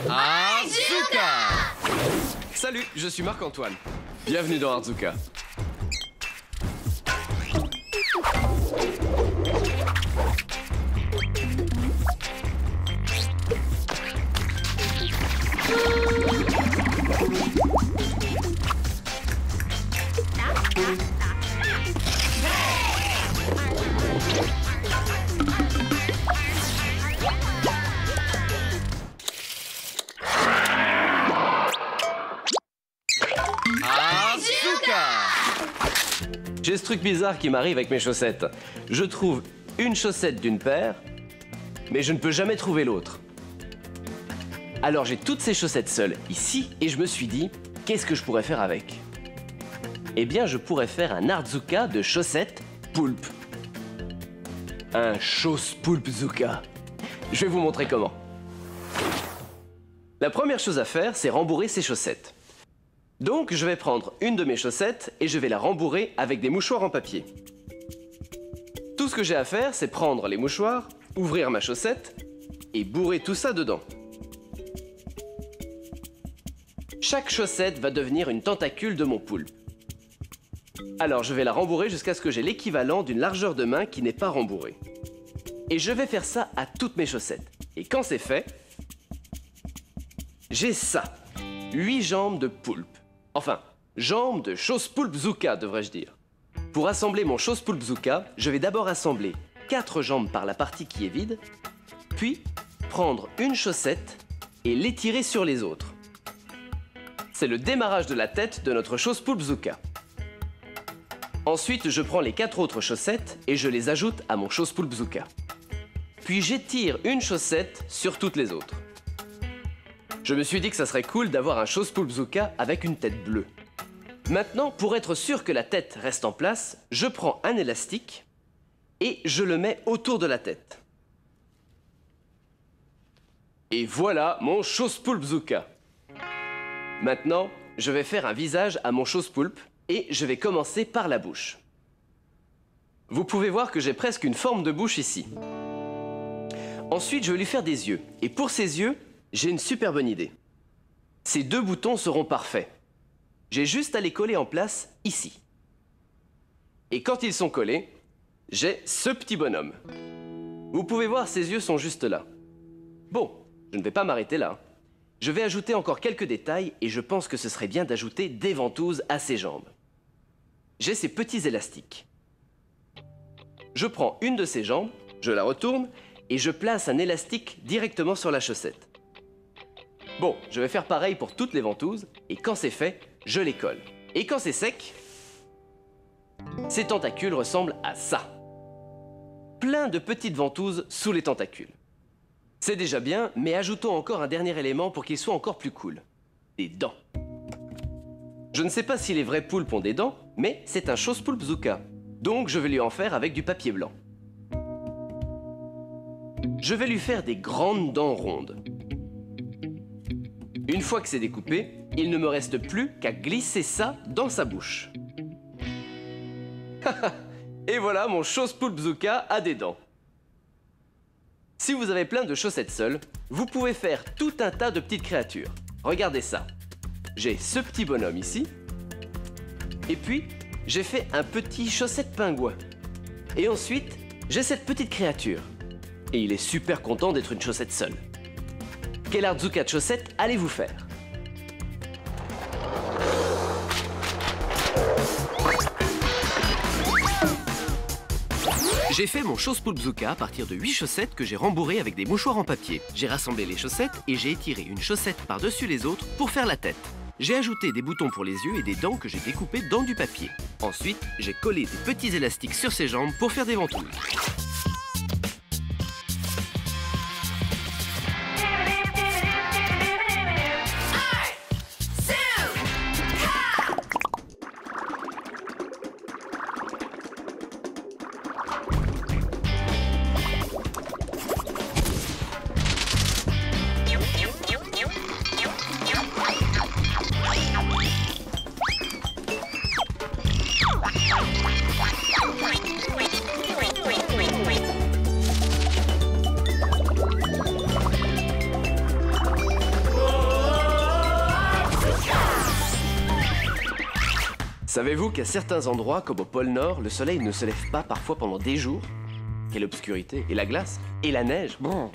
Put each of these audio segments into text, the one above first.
Arzuka! Salut, je suis Marc-Antoine. Bienvenue dans Arzuka. J'ai ce truc bizarre qui m'arrive avec mes chaussettes. Je trouve une chaussette d'une paire, mais je ne peux jamais trouver l'autre. Alors j'ai toutes ces chaussettes seules ici et je me suis dit, qu'est-ce que je pourrais faire avec? Eh bien, je pourrais faire un Arzuka de chaussettes poulpe. Un chausse poulpe Zuka. Je vais vous montrer comment. La première chose à faire, c'est rembourrer ces chaussettes. Donc, je vais prendre une de mes chaussettes et je vais la rembourrer avec des mouchoirs en papier. Tout ce que j'ai à faire, c'est prendre les mouchoirs, ouvrir ma chaussette et bourrer tout ça dedans. Chaque chaussette va devenir une tentacule de mon poulpe. Alors, je vais la rembourrer jusqu'à ce que j'ai l'équivalent d'une largeur de main qui n'est pas rembourrée. Et je vais faire ça à toutes mes chaussettes. Et quand c'est fait, j'ai ça. 8 jambes de poulpe. Enfin, jambes de chausse poulpe Zuka, devrais-je dire. Pour assembler mon chausse poulpe Zuka, je vais d'abord assembler 4 jambes par la partie qui est vide, puis prendre une chaussette et l'étirer sur les autres. C'est le démarrage de la tête de notre chausse poulpe Zuka. Ensuite, je prends les 4 autres chaussettes et je les ajoute à mon chausse poulpe Zuka. Puis j'étire une chaussette sur toutes les autres. Je me suis dit que ça serait cool d'avoir un chausse poulpe Zuka avec une tête bleue. Maintenant, pour être sûr que la tête reste en place, je prends un élastique et je le mets autour de la tête. Et voilà mon chausse poulpe Zuka. Maintenant, je vais faire un visage à mon chausse poulpe et je vais commencer par la bouche. Vous pouvez voir que j'ai presque une forme de bouche ici. Ensuite, je vais lui faire des yeux. Et pour ses yeux, j'ai une super bonne idée. Ces 2 boutons seront parfaits. J'ai juste à les coller en place ici. Et quand ils sont collés, j'ai ce petit bonhomme. Vous pouvez voir, ses yeux sont juste là. Bon, je ne vais pas m'arrêter là. Je vais ajouter encore quelques détails et je pense que ce serait bien d'ajouter des ventouses à ses jambes. J'ai ces petits élastiques. Je prends une de ses jambes, je la retourne et je place un élastique directement sur la chaussette. Bon, je vais faire pareil pour toutes les ventouses, et quand c'est fait, je les colle. Et quand c'est sec, ces tentacules ressemblent à ça. Plein de petites ventouses sous les tentacules. C'est déjà bien, mais ajoutons encore un dernier élément pour qu'il soit encore plus cool. Des dents. Je ne sais pas si les vrais poulpes ont des dents, mais c'est un chausse poulpe Zuka. Donc je vais lui en faire avec du papier blanc. Je vais lui faire des grandes dents rondes. Une fois que c'est découpé, il ne me reste plus qu'à glisser ça dans sa bouche. Et voilà, mon chausse poulpe Zuka a des dents. Si vous avez plein de chaussettes seules, vous pouvez faire tout un tas de petites créatures. Regardez ça. J'ai ce petit bonhomme ici. Et puis, j'ai fait un petit chaussette pingouin. Et ensuite, j'ai cette petite créature. Et il est super content d'être une chaussette seule. Quel Arzuka de chaussettes allez-vous faire? J'ai fait mon chausse poulpe Zuka à partir de 8 chaussettes que j'ai rembourrées avec des mouchoirs en papier. J'ai rassemblé les chaussettes et j'ai étiré une chaussette par-dessus les autres pour faire la tête. J'ai ajouté des boutons pour les yeux et des dents que j'ai découpées dans du papier. Ensuite, j'ai collé des petits élastiques sur ses jambes pour faire des ventouses. Savez-vous qu'à certains endroits, comme au pôle Nord, le soleil ne se lève pas parfois pendant des jours? Quelle obscurité! Et la glace? Et la neige? Bon,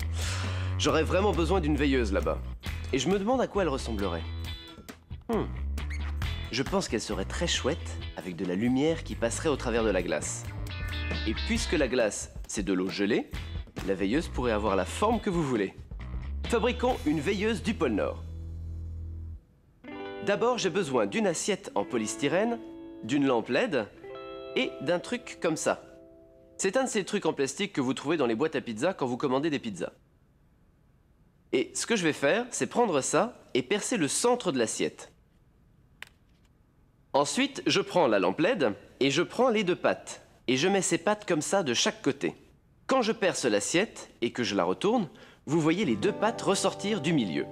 j'aurais vraiment besoin d'une veilleuse là-bas. Et je me demande à quoi elle ressemblerait. Je pense qu'elle serait très chouette avec de la lumière qui passerait au travers de la glace. Et puisque la glace, c'est de l'eau gelée, la veilleuse pourrait avoir la forme que vous voulez. Fabriquons une veilleuse du pôle Nord. D'abord, j'ai besoin d'une assiette en polystyrène, d'une lampe LED et d'un truc comme ça. C'est un de ces trucs en plastique que vous trouvez dans les boîtes à pizza quand vous commandez des pizzas. Et ce que je vais faire, c'est prendre ça et percer le centre de l'assiette. Ensuite, je prends la lampe LED et je prends les deux pattes. Et je mets ces pattes comme ça de chaque côté. Quand je perce l'assiette et que je la retourne, vous voyez les deux pattes ressortir du milieu.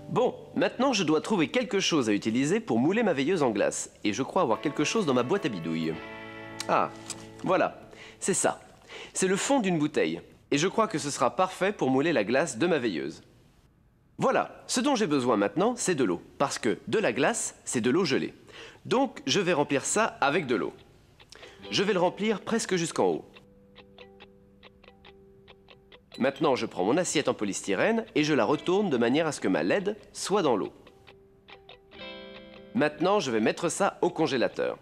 Bon, maintenant je dois trouver quelque chose à utiliser pour mouler ma veilleuse en glace. Et je crois avoir quelque chose dans ma boîte à bidouilles. Ah, voilà, c'est ça. C'est le fond d'une bouteille. Et je crois que ce sera parfait pour mouler la glace de ma veilleuse. Voilà, ce dont j'ai besoin maintenant, c'est de l'eau. Parce que de la glace, c'est de l'eau gelée. Donc je vais remplir ça avec de l'eau. Je vais le remplir presque jusqu'en haut. Maintenant, je prends mon assiette en polystyrène et je la retourne de manière à ce que ma LED soit dans l'eau. Maintenant, je vais mettre ça au congélateur.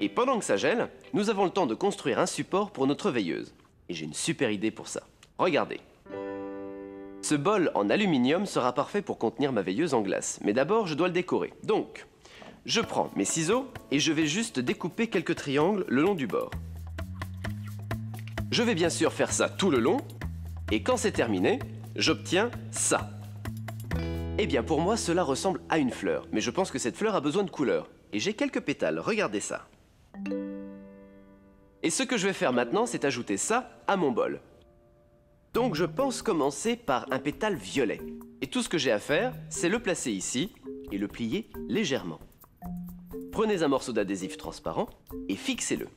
Et pendant que ça gèle, nous avons le temps de construire un support pour notre veilleuse. Et j'ai une super idée pour ça. Regardez. Ce bol en aluminium sera parfait pour contenir ma veilleuse en glace. Mais d'abord, je dois le décorer. Donc, je prends mes ciseaux et je vais juste découper quelques triangles le long du bord. Je vais bien sûr faire ça tout le long. Et quand c'est terminé, j'obtiens ça. Eh bien pour moi, cela ressemble à une fleur. Mais je pense que cette fleur a besoin de couleur. Et j'ai quelques pétales, regardez ça. Et ce que je vais faire maintenant, c'est ajouter ça à mon bol. Donc je pense commencer par un pétale violet. Et tout ce que j'ai à faire, c'est le placer ici et le plier légèrement. Prenez un morceau d'adhésif transparent et fixez-le.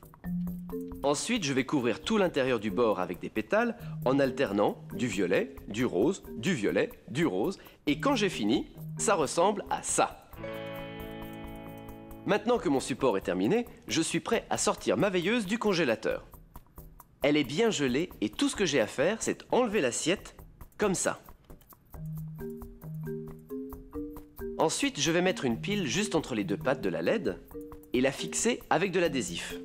Ensuite, je vais couvrir tout l'intérieur du bord avec des pétales en alternant du violet, du rose, du violet, du rose. Et quand j'ai fini, ça ressemble à ça. Maintenant que mon support est terminé, je suis prêt à sortir ma veilleuse du congélateur. Elle est bien gelée et tout ce que j'ai à faire, c'est enlever l'assiette comme ça. Ensuite, je vais mettre une pile juste entre les deux pattes de la LED et la fixer avec de l'adhésif.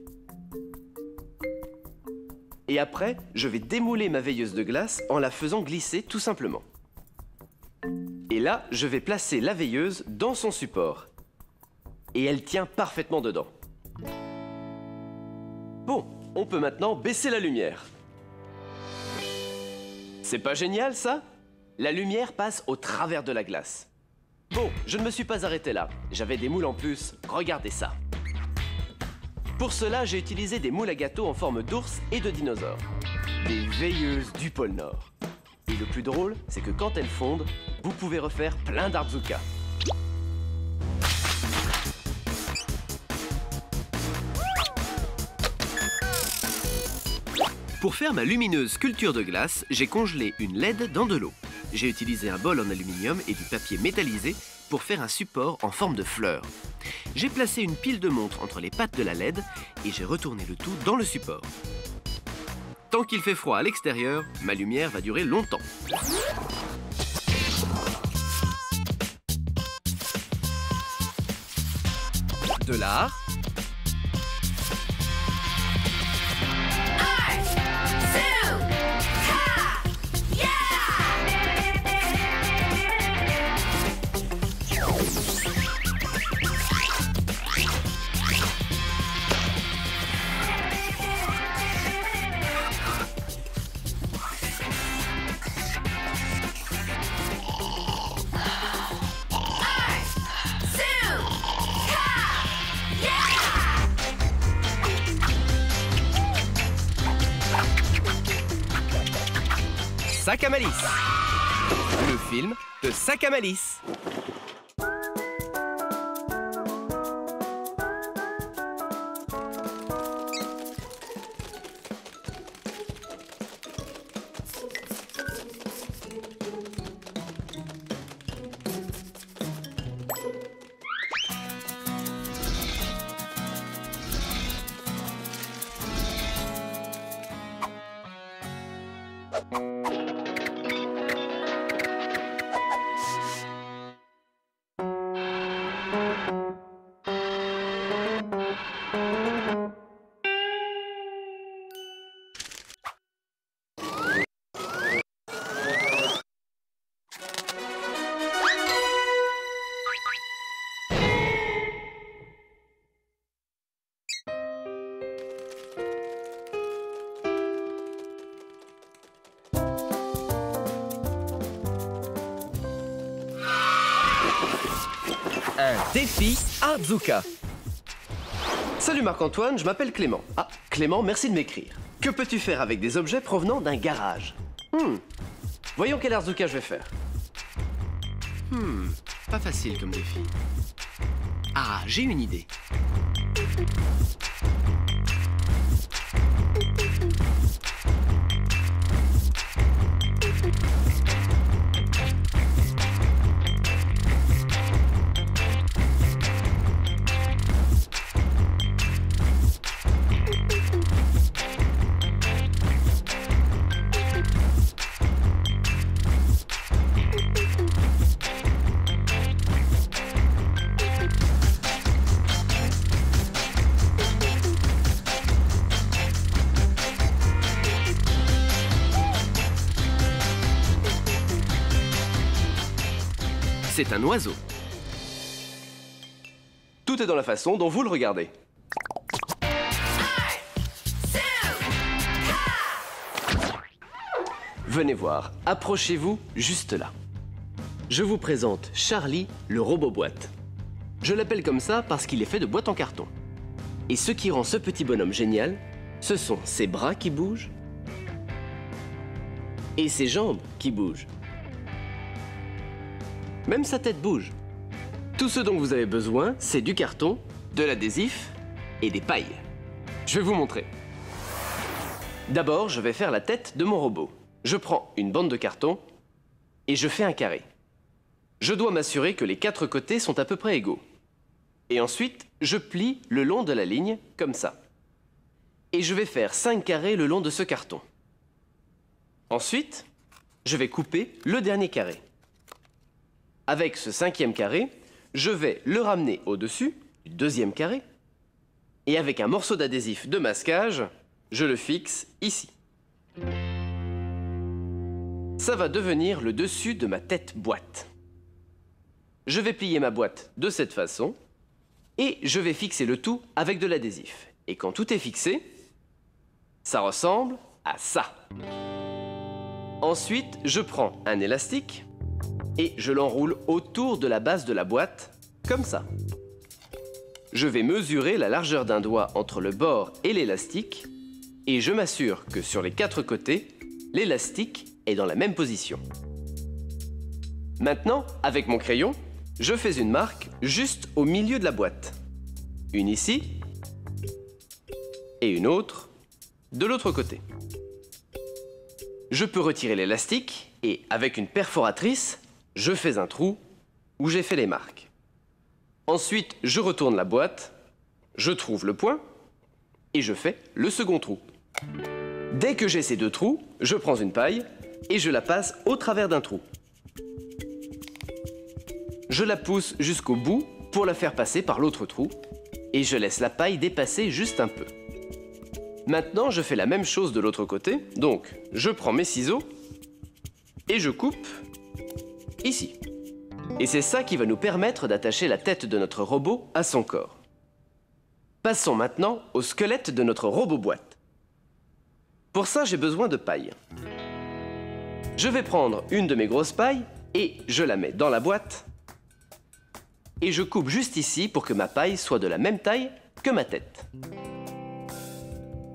Et après, je vais démouler ma veilleuse de glace en la faisant glisser tout simplement. Et là, je vais placer la veilleuse dans son support. Et elle tient parfaitement dedans. Bon, on peut maintenant baisser la lumière. C'est pas génial ça? La lumière passe au travers de la glace. Bon, je ne me suis pas arrêté là. J'avais des moules en plus. Regardez ça. Pour cela, j'ai utilisé des moules à gâteaux en forme d'ours et de dinosaures. Des veilleuses du pôle Nord. Et le plus drôle, c'est que quand elles fondent, vous pouvez refaire plein d'Artzuka. Pour faire ma lumineuse sculpture de glace, j'ai congelé une LED dans de l'eau. J'ai utilisé un bol en aluminium et du papier métallisé pour faire un support en forme de fleur. J'ai placé une pile de montre entre les pattes de la LED et j'ai retourné le tout dans le support. Tant qu'il fait froid à l'extérieur, ma lumière va durer longtemps. De l'art. Sac à malice. Le film de Sac à malice. un défi Artzuka. Salut Marc-Antoine, je m'appelle Clément. Ah, Clément, merci de m'écrire. Que peux-tu faire avec des objets provenant d'un garage? Voyons quel Artzuka je vais faire. Pas facile comme défi. Ah, j'ai une idée. C'est un oiseau. Tout est dans la façon dont vous le regardez. Venez voir, approchez-vous juste là. Je vous présente Charlie, le robot boîte. Je l'appelle comme ça parce qu'il est fait de boîtes en carton. Et ce qui rend ce petit bonhomme génial, ce sont ses bras qui bougent et ses jambes qui bougent. Même sa tête bouge. Tout ce dont vous avez besoin, c'est du carton, de l'adhésif et des pailles. Je vais vous montrer. D'abord, je vais faire la tête de mon robot. Je prends une bande de carton et je fais un carré. Je dois m'assurer que les 4 côtés sont à peu près égaux. Et ensuite, je plie le long de la ligne, comme ça. Et je vais faire 5 carrés le long de ce carton. Ensuite, je vais couper le dernier carré. Avec ce 5e carré, je vais le ramener au-dessus du 2e carré. Et avec un morceau d'adhésif de masquage, je le fixe ici. Ça va devenir le dessus de ma tête boîte. Je vais plier ma boîte de cette façon et je vais fixer le tout avec de l'adhésif. Et quand tout est fixé, ça ressemble à ça. Ensuite, je prends un élastique et je l'enroule autour de la base de la boîte, comme ça. Je vais mesurer la largeur d'un doigt entre le bord et l'élastique et je m'assure que sur les 4 côtés, l'élastique est dans la même position. Maintenant, avec mon crayon, je fais une marque juste au milieu de la boîte. Une ici et une autre de l'autre côté. Je peux retirer l'élastique et avec une perforatrice, je fais un trou où j'ai fait les marques. Ensuite, je retourne la boîte, je trouve le point et je fais le second trou. Dès que j'ai ces 2 trous, je prends une paille et je la passe au travers d'un trou. Je la pousse jusqu'au bout pour la faire passer par l'autre trou et je laisse la paille dépasser juste un peu. Maintenant, je fais la même chose de l'autre côté, donc je prends mes ciseaux et je coupe ici. Et c'est ça qui va nous permettre d'attacher la tête de notre robot à son corps. Passons maintenant au squelette de notre robot boîte. Pour ça, j'ai besoin de paille. Je vais prendre une de mes grosses pailles et je la mets dans la boîte. Et je coupe juste ici pour que ma paille soit de la même taille que ma tête.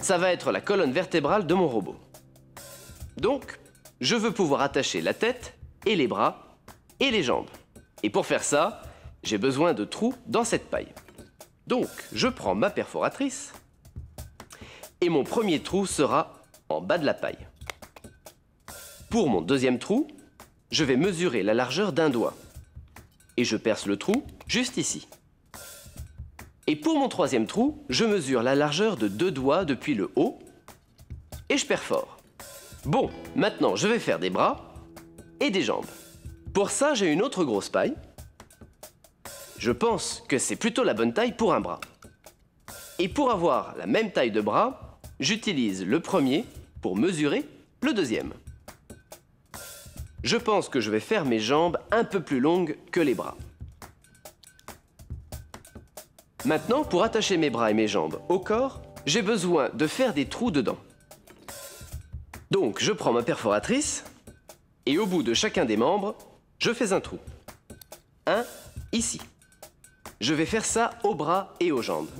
Ça va être la colonne vertébrale de mon robot. Donc, je veux pouvoir attacher la tête et les bras et les jambes. Et pour faire ça, j'ai besoin de trous dans cette paille. Donc, je prends ma perforatrice et mon premier trou sera en bas de la paille. Pour mon deuxième trou, je vais mesurer la largeur d'un doigt. Et je perce le trou juste ici. Et pour mon troisième trou, je mesure la largeur de 2 doigts depuis le haut et je perfore. Bon, maintenant je vais faire des bras et des jambes. Pour ça, j'ai une autre grosse paille. Je pense que c'est plutôt la bonne taille pour un bras. Et pour avoir la même taille de bras, j'utilise le premier pour mesurer le deuxième. Je pense que je vais faire mes jambes un peu plus longues que les bras. Maintenant, pour attacher mes bras et mes jambes au corps, j'ai besoin de faire des trous dedans. Donc, je prends ma perforatrice et au bout de chacun des membres, je fais un trou. Un ici. je vais faire ça aux bras et aux jambes.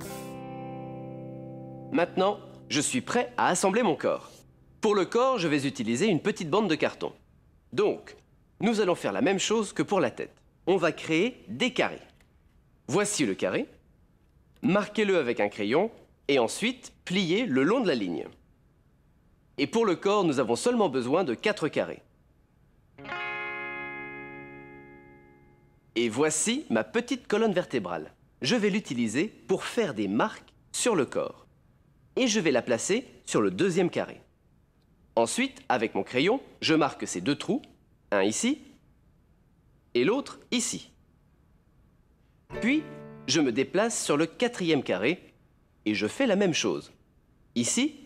Maintenant, je suis prêt à assembler mon corps. Pour le corps, je vais utiliser une petite bande de carton. Donc, nous allons faire la même chose que pour la tête. On va créer des carrés. Voici le carré. Marquez-le avec un crayon et ensuite pliez le long de la ligne. Et pour le corps, nous avons seulement besoin de 4 carrés. Et voici ma petite colonne vertébrale. Je vais l'utiliser pour faire des marques sur le corps. Et je vais la placer sur le deuxième carré. Ensuite, avec mon crayon, je marque ces 2 trous, un ici et l'autre ici. Puis, je me déplace sur le 4e carré et je fais la même chose, ici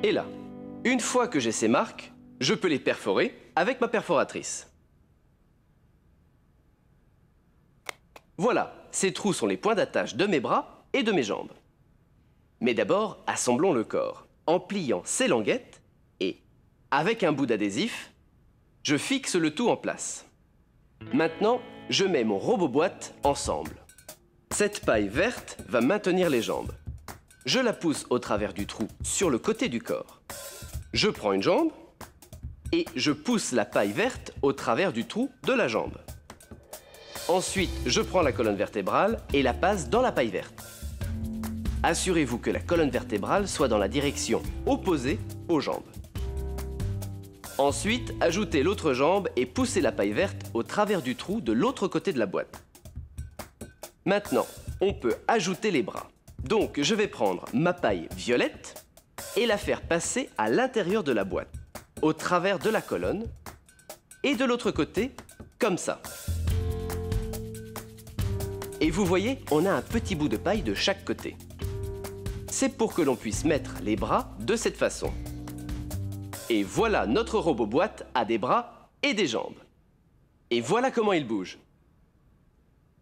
et là. Une fois que j'ai ces marques, je peux les perforer avec ma perforatrice. Voilà, ces trous sont les points d'attache de mes bras et de mes jambes. Mais d'abord, assemblons le corps en pliant ces languettes et, avec un bout d'adhésif, je fixe le tout en place. Maintenant, je mets mon robot-boîte ensemble. Cette paille verte va maintenir les jambes. Je la pousse au travers du trou sur le côté du corps. Je prends une jambe et je pousse la paille verte au travers du trou de la jambe. Ensuite, je prends la colonne vertébrale et la passe dans la paille verte. Assurez-vous que la colonne vertébrale soit dans la direction opposée aux jambes. Ensuite, ajoutez l'autre jambe et poussez la paille verte au travers du trou de l'autre côté de la boîte. Maintenant, on peut ajouter les bras. Donc, je vais prendre ma paille violette et la faire passer à l'intérieur de la boîte, au travers de la colonne, et de l'autre côté, comme ça. Et vous voyez, on a un petit bout de paille de chaque côté. C'est pour que l'on puisse mettre les bras de cette façon. Et voilà, notre robot-boîte a des bras et des jambes. Et voilà comment il bouge.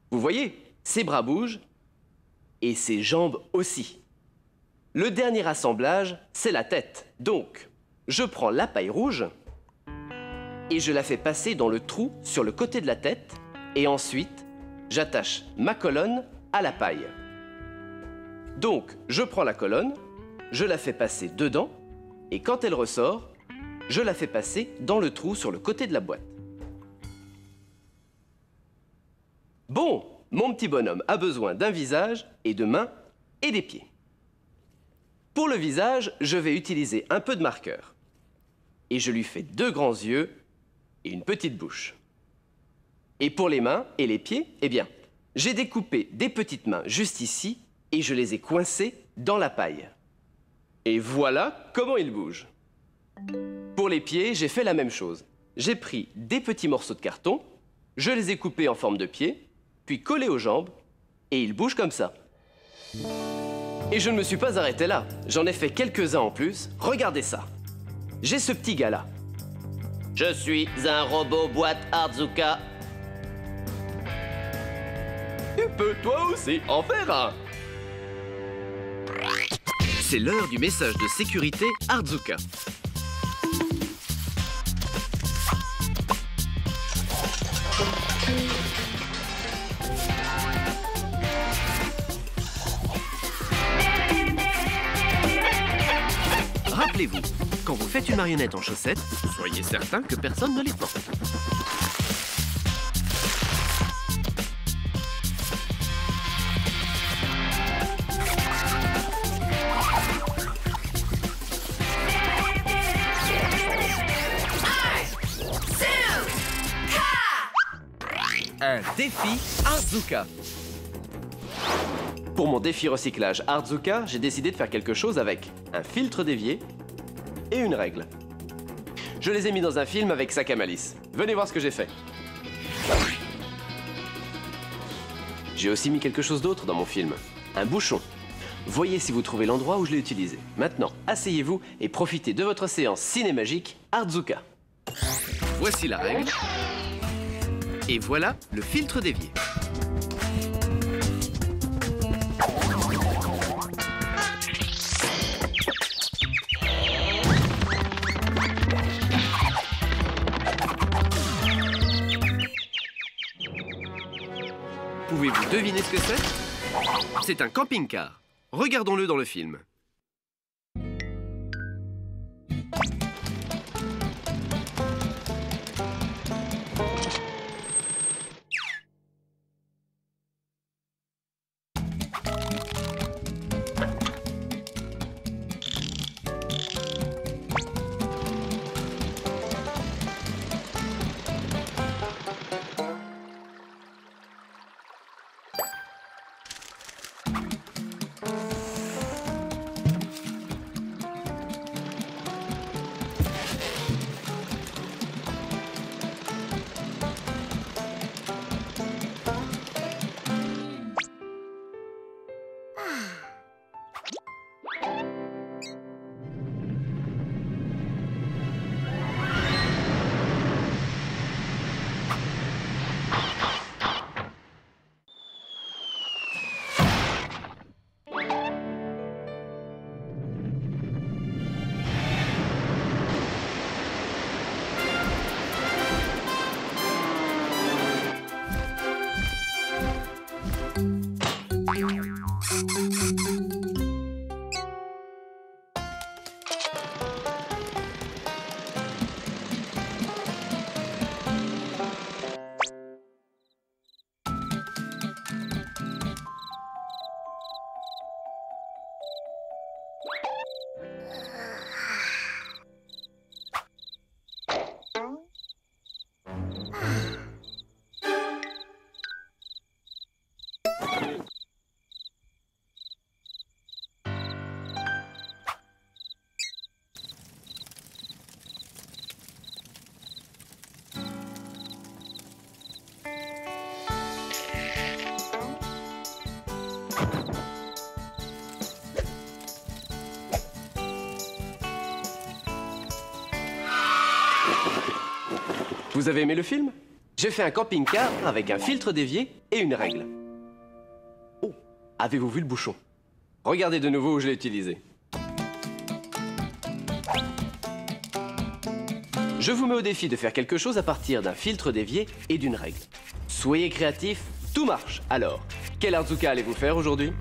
Vous voyez, ses bras bougent et ses jambes aussi. Le dernier assemblage, c'est la tête. Donc, je prends la paille rouge et je la fais passer dans le trou sur le côté de la tête et ensuite, j'attache ma colonne à la paille. Donc, je prends la colonne, je la fais passer dedans et quand elle ressort, je la fais passer dans le trou sur le côté de la boîte. Bon, mon petit bonhomme a besoin d'un visage et de mains et des pieds. Pour le visage, je vais utiliser un peu de marqueur. Et je lui fais 2 grands yeux et une petite bouche. Et pour les mains et les pieds, eh bien, j'ai découpé des petites mains juste ici et je les ai coincées dans la paille. Et voilà comment ils bougent. Pour les pieds, j'ai fait la même chose. J'ai pris des petits morceaux de carton, je les ai coupés en forme de pieds, puis collés aux jambes, et ils bougent comme ça. Et je ne me suis pas arrêté là. J'en ai fait quelques-uns en plus. Regardez ça. J'ai ce petit gars-là. Je suis un robot boîte Hardzuka. Tu peux toi aussi en faire un. C'est l'heure du message de sécurité Hardzuka. Rappelez-vous, quand vous faites une marionnette en chaussettes, soyez certain que personne ne les porte. Un défi Hardzuka. Pour mon défi recyclage Hardzuka, j'ai décidé de faire quelque chose avec un filtre d'évier et une règle. Je les ai mis dans un film avec sac à malice. Venez voir ce que j'ai fait. J'ai aussi mis quelque chose d'autre dans mon film. Un bouchon. Voyez si vous trouvez l'endroit où je l'ai utilisé. Maintenant, asseyez-vous et profitez de votre séance cinémagique Hardzuka. Voici la règle. Et voilà le filtre d'évier. Pouvez-vous deviner ce que c'est? C'est un camping-car. Regardons-le dans le film. Vous avez aimé le film? J'ai fait un camping-car avec un filtre d'évier et une règle. Oh, avez-vous vu le bouchon? Regardez de nouveau où je l'ai utilisé. Je vous mets au défi de faire quelque chose à partir d'un filtre d'évier et d'une règle. Soyez créatifs, tout marche. Alors, quel Arzuka allez-vous faire aujourd'hui?